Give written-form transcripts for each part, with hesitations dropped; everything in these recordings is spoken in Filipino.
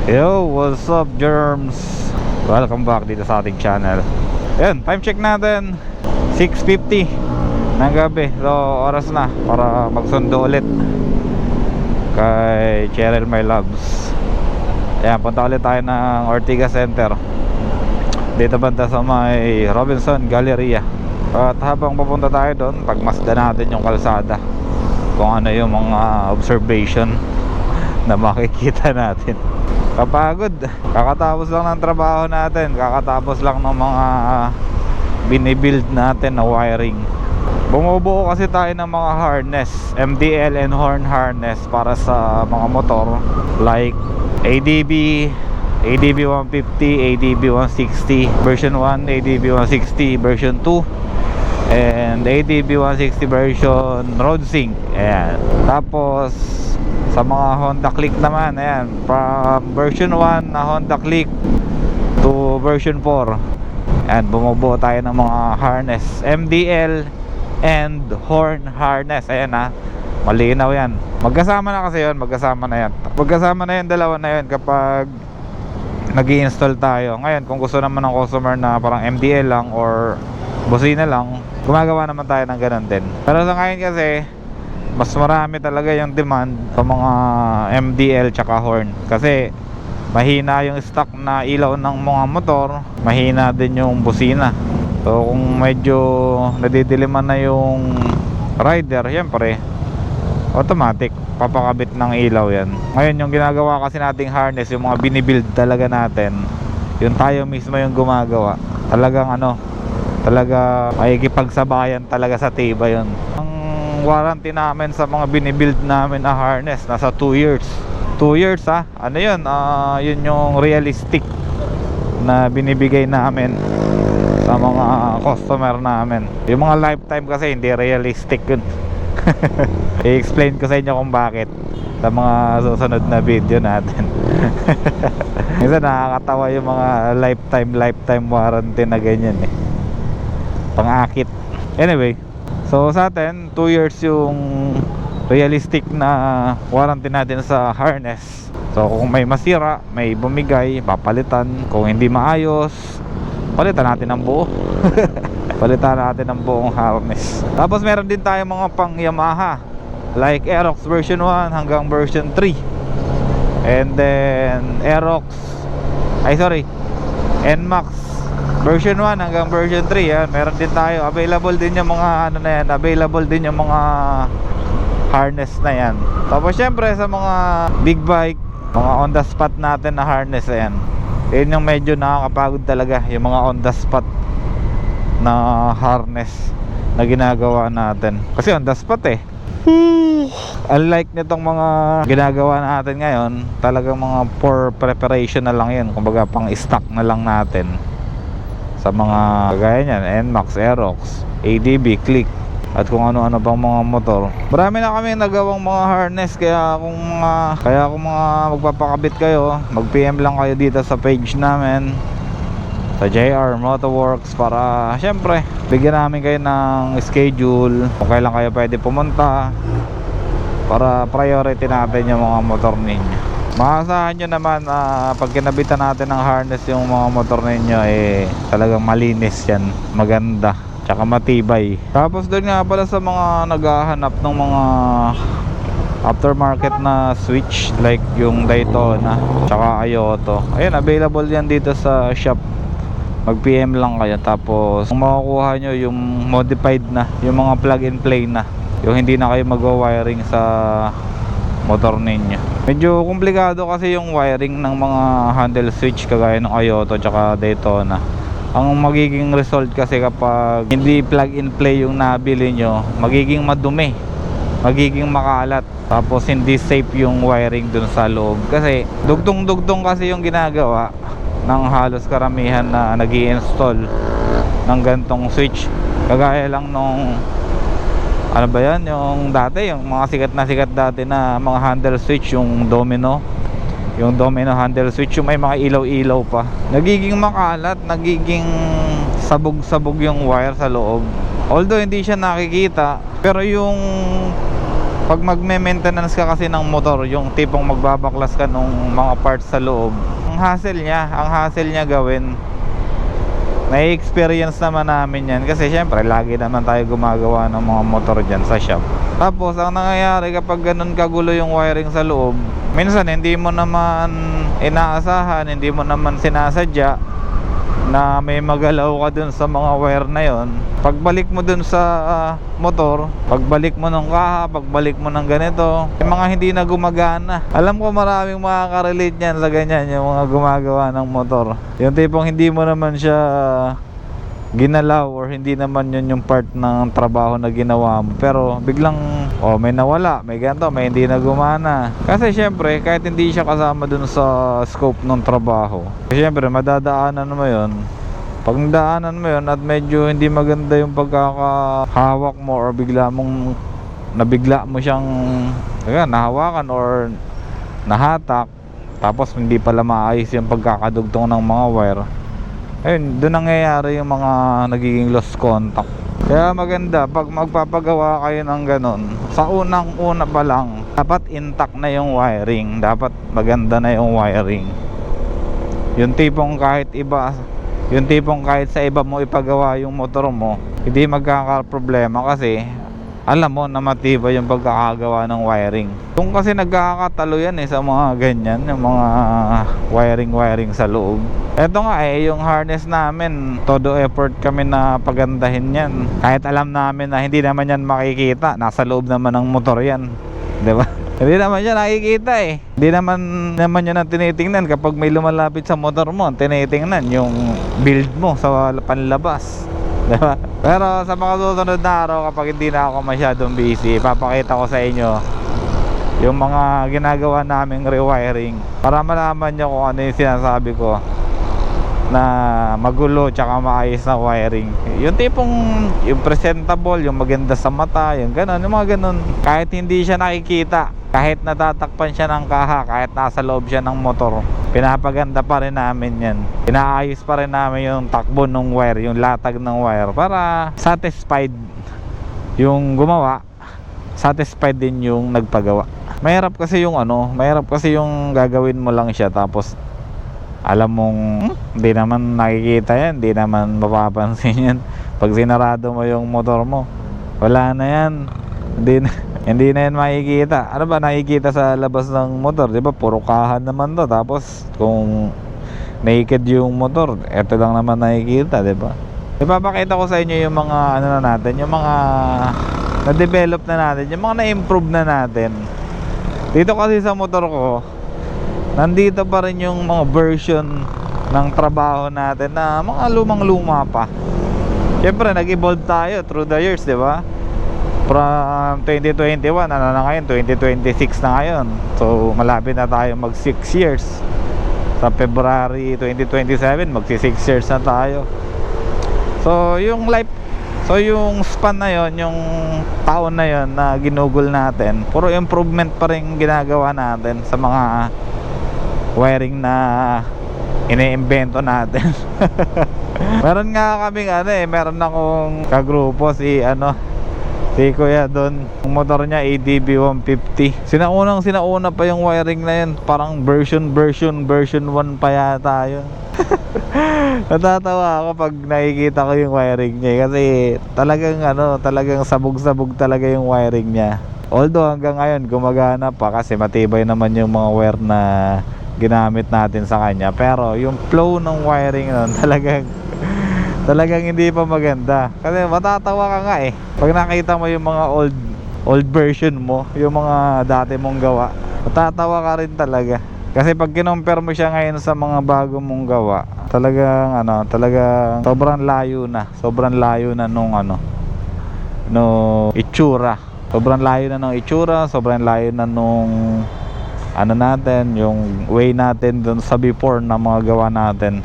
Yo, what's up germs? Welcome back dito sa ating channel. Ayan, time check natin 6:50 ng gabi. So, oras na para magsundo ulit kay Cheryl My Loves. Ayan, punta ulit tayo ng Ortigas Center dito banda sa may Robinson Galleria. At habang papunta tayo doon, pagmasdan natin yung kalsada, kung ano yung mga observation na makikita natin. Kapagod, kakatapos lang ng trabaho natin, kakatapos lang ng mga binibuild natin na wiring. Bumubuo kasi tayo ng mga harness, MDL and horn harness para sa mga motor like ADB, ADB 150, ADB 160 version 1, ADB 160 version 2, and ADB 160 version road sync. Ayan. Tapos sa mga Honda Click naman, ayan, from version 1 na Honda Click to version 4. Ayan, bumubuo tayo ng mga harness, MDL and horn harness. Ayan ha, malinaw yan. Magkasama na kasi yun, magkasama na yan. Magkasama na yung dalawa na yun kapag nag-i-install tayo. Ngayon, kung gusto naman ng customer na parang MDL lang or busina lang, gumagawa naman tayo ng ganun din. Pero sa ngayon kasi, mas marami talaga yung demand sa mga MDL tsaka horn, kasi mahina yung stock na ilaw ng mga motor, mahina din yung busina. So kung medyo nadidiliman na yung rider, syempre automatic papakabit ng ilaw yan. Ngayon yung ginagawa kasi nating harness, yung mga binibuild talaga natin, yung tayo mismo yung gumagawa. Talagang ano, talaga makikipagsabayan talaga sa tiba yun. Warranty namin sa mga binibuild namin na harness nasa 2 years. 2 years ha, ano yun, yun yung realistic na binibigay namin sa mga customer namin. Yung mga lifetime kasi hindi realistic yun. I-explain ko sa inyo kung bakit sa mga susunod na video natin. Kasi nakakatawa yung mga lifetime warranty na ganyan eh, pang-akit. Anyway, so sa atin 2 years yung realistic na warranty natin sa harness. So kung may masira, may bumigay, papalitan. Kung hindi maayos, palitan natin ang buo. Palitan natin ang buong harness. Tapos meron din tayo mga pang Yamaha like Aerox version 1 hanggang version 3. And then Aerox, NMAX version 1 hanggang version 3, yan. Meron din tayo, available din yung mga ano na yan, available din yung mga harness na yan. Tapos syempre sa mga big bike, mga on the spot natin na harness, ayan, yun yung medyo nakakapagod talaga, yung mga on the spot na harness na ginagawa natin, kasi on the spot eh. Unlike nitong mga ginagawa natin ngayon, talagang mga for preparation na lang yun, kumbaga pang stock na lang natin sa mga gaya niyan, NMAX, Aerox, ADB, Click, at kung ano-ano pang mga motor. Marami na kami nagawang mga harness, kaya kung mga magpapakabit kayo, mag-PM lang kayo dito sa page namin sa JR Motorworks para syempre bigyan namin kayo ng schedule kung kailan kayo pwede pumunta para priority natin yung mga motor ninyo. Maasahan nyo naman pag kinabitan natin ng harness yung mga motor ninyo, eh talagang malinis yan, maganda, tsaka matibay. Tapos doon nga pala sa mga naghahanap ng mga aftermarket na switch like yung Daytona tsaka Ayoto, ayun, available yan dito sa shop. Mag-PM lang kayo, tapos kung makukuha nyo yung modified na, yung mga plug and play na, yung hindi na kayo mag-wiring sa motor ninyo. Medyo komplikado kasi yung wiring ng mga handle switch kagaya ng Ayoto tsaka Daytona. Ang magiging result kasi kapag hindi plug and play yung nabili nyo, magiging madumi, magiging makalat, tapos hindi safe yung wiring dun sa loob, kasi dugtong-dugtong kasi yung ginagawa ng halos karamihan na nag-i-install ng gantong switch. Kagaya lang nung ano ba yan, yung dati, yung mga sikat dati na mga handle switch, yung domino handle switch, yung may mga ilaw-ilaw pa, nagiging makalat, nagiging sabog-sabog yung wire sa loob. Although hindi siya nakikita, pero yung Pag magme-maintenance ka kasi ng motor, yung tipong magbabaklas ka nung mga parts sa loob, ang hassle niya gawin. Nai-experience naman namin yan kasi syempre lagi naman tayo gumagawa ng mga motor dyan sa shop. Tapos ang nangyayari kapag ganun kagulo yung wiring sa loob, minsan hindi mo naman inaasahan, hindi mo naman sinasadya na may magalaw ka dun sa mga wire na yon. Pagbalik mo dun sa motor, pagbalik mo ng kaha, pagbalik mo ng ganito, yung mga hindi na gumagana. Alam ko maraming makaka-relate yan sa ganyan, yung mga gumagawa ng motor. Yung tipong hindi mo naman siya ginalaw or hindi naman yun yung part ng trabaho na ginawa mo, pero biglang may nawala, may ganito, may hindi na gumana. Kasi syempre kahit hindi siya kasama dun sa scope ng trabaho, syempre madadaanan mo yun. Pag nadaanan mo yun at medyo hindi maganda yung pagkakahawak mo or bigla mo siyang nahawakan or nahatak, tapos hindi pala maayos yung pagkakadugtong ng mga wire, ayun, doon nangyayari yung mga nagiging lost contact. Kaya maganda pag magpapagawa kayo ng ganon, sa unang-una pa lang dapat intact na yung wiring, dapat maganda na yung wiring. Yung tipong kahit sa iba mo ipagawa yung motor mo, hindi magkakaproblema kasi alam mo na matibay yung pagkakagawa ng wiring. Kung kasi nagkakatalo yan sa mga ganyan, yung mga wiring sa loob. Eto nga yung harness namin, todo effort kami na pagandahin yan. Kahit alam namin na hindi naman yan makikita, nasa loob naman ng motor yan, diba? Hindi naman yan nakikita Hindi naman yan ang tinitingnan kapag may lumalapit sa motor mo. Tinitingnan yung build mo sa panlabas, diba? Pero sa mga susunod na araw, kapag hindi na ako masyadong busy, ipapakita ko sa inyo yung mga ginagawa naming rewiring para malaman nyo kung ano yung sinasabi ko na magulo tsaka maayos na wiring. Yung tipong yung presentable, yung maganda sa mata, yung ganon, yung mga ganon. Kahit hindi siya nakikita, kahit natatakpan siya ng kaha, kahit nasa loob siya ng motor, pinapaganda pa rin namin yan. Inaayos pa rin namin yung takbo ng wire, yung latag ng wire, para satisfied yung gumawa, satisfied din yung nagpagawa. Mahirap kasi yung gagawin mo lang siya tapos alam mong hindi naman nakikita yan, hindi naman mapapansin yan. Pag sinarado mo yung motor mo, wala na yan, hindi na yan makikita. Ano ba nakikita sa labas ng motor, di ba? Puro kahan naman to. Tapos kung naked yung motor, eto lang naman nakikita, di ba? Ipapakita ko sa inyo yung mga yung mga na-develop na natin, yung mga na-improve na natin. Dito kasi sa motor ko, nandito pa rin yung mga version ng trabaho natin na mga lumang-luma pa. Siyempre nag-evolve tayo through the years, di ba? From 2021, na ngayon, 2026 na ngayon. So malapit na tayo mag 6 years. Sa February 2027, magsi 6 years na tayo. So yung span na yon, yung taon na yon na ginugol natin, puro improvement pa rin ginagawa natin sa mga wiring na ine-invento natin. Meron nga kaming meron akong kagrupo si Kuya doon. Yung motor niya ADB 150. Sinauna pa yung wiring na yun. Parang version 1 pa yata yun. Natatawa ako pag nakikita ko yung wiring niya kasi talagang sabog-sabog talaga yung wiring niya. Although hanggang ngayon gumagana pa kasi matibay naman yung mga wire na ginamit natin sa kanya, pero yung flow ng wiring nun talagang hindi pa maganda. Kasi matatawa ka nga pag nakita mo yung mga old version mo, yung mga dati mong gawa, matatawa ka rin talaga. Kasi pag kinumpare mo siya ngayon sa mga bago mong gawa, talagang sobrang layo na nung itsura. Sobrang layo na nung itsura, sobrang layo na nung natin, yung way natin dun sa before na mga gawa natin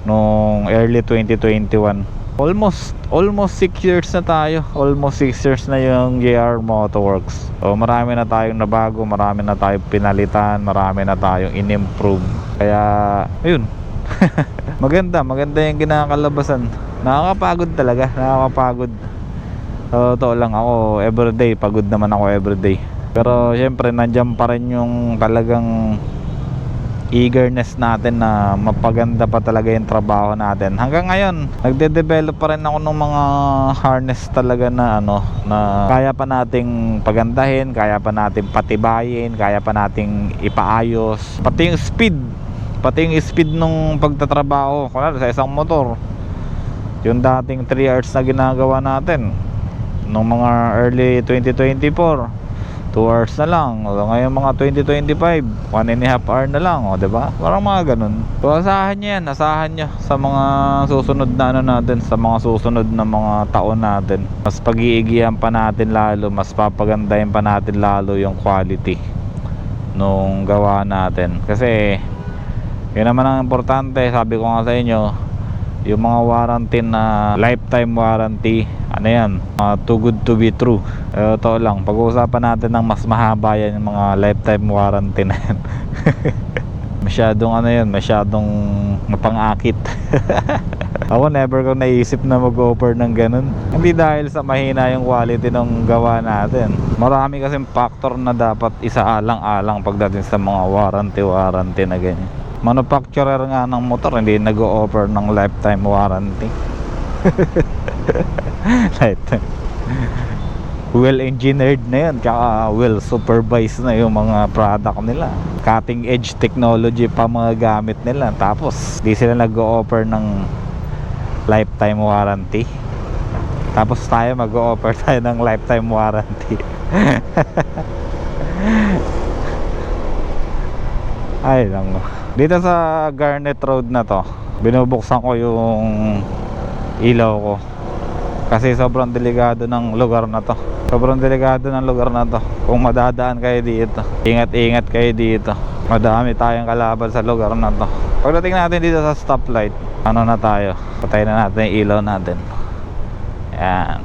nung early 2021. Almost 6 years na tayo. Almost 6 years na yung JR Motoworks. So marami na tayong nabago, marami na tayong pinalitan, marami na tayong in-improve. Kaya ayun. maganda yung kinakalabasan. Nakakapagod talaga, nakakapagod. Totoo lang, ako everyday, pagod naman ako everyday. Pero syempre nandiyan pa rin yung talagang eagerness natin na mapaganda pa talaga yung trabaho natin. Hanggang ngayon, nagde-develop pa rin ako ng mga harness talaga na na kaya pa nating pagandahin, kaya pa nating patibayin, kaya pa nating ipaayos. Pati yung speed nung pagtatrabaho, kunwari sa isang motor, yung dating 3 hours na ginagawa natin nung mga early 2024, 2 hours na lang. Ngayon mga 2025, 1.5 hour na lang, diba? Parang mga ganun. So asahan nyo yan, asahan nyo sa mga susunod na natin, sa mga susunod na mga taon natin. Mas pag-iigihan pa natin lalo, mas papagandahin pa natin lalo yung quality nung gawa natin. Kasi yun naman ang importante, sabi ko nga sa inyo, yung mga warranty na lifetime warranty, yan, too good to be true. Ito lang, pag-uusapan natin ng mas mahaba yan, yung mga lifetime warranty na yan. Masyadong mapangakit. Ako never ko naisip na mag-offer ng ganun. Hindi dahil sa mahina yung quality ng gawa natin. Marami kasing factor na dapat isaalang-alang pagdating sa mga warranty na ganyan. Manufacturer nga ng motor hindi nag-o-offer ng lifetime warranty. Lifetime. Well engineered na yan, tsaka well supervised na yung mga product nila. Cutting edge technology pa mga gamit nila. Tapos di sila nag-o-offer ng lifetime warranty. Tapos tayo mag-o-offer tayo ng lifetime warranty. Ay lang. Dito sa Garnet Road na to, binubuksan ko yung ilaw ko kasi sobrang delikado ng lugar na to. Kung madadaan kayo dito, ingat kayo dito. Madami tayong kalaban sa lugar na to. Pagdating natin dito sa stoplight, na tayo, patayin na natin yung ilaw natin. Yan.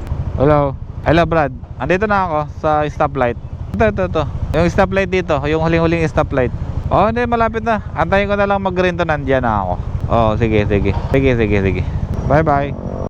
Hello Brad, andito na ako sa stoplight. Ito yung stoplight dito, yung huling stoplight. Hindi, malapit na. Antayin ko na lang mag-green to, nandiyan na ako. Sige. Bye bye.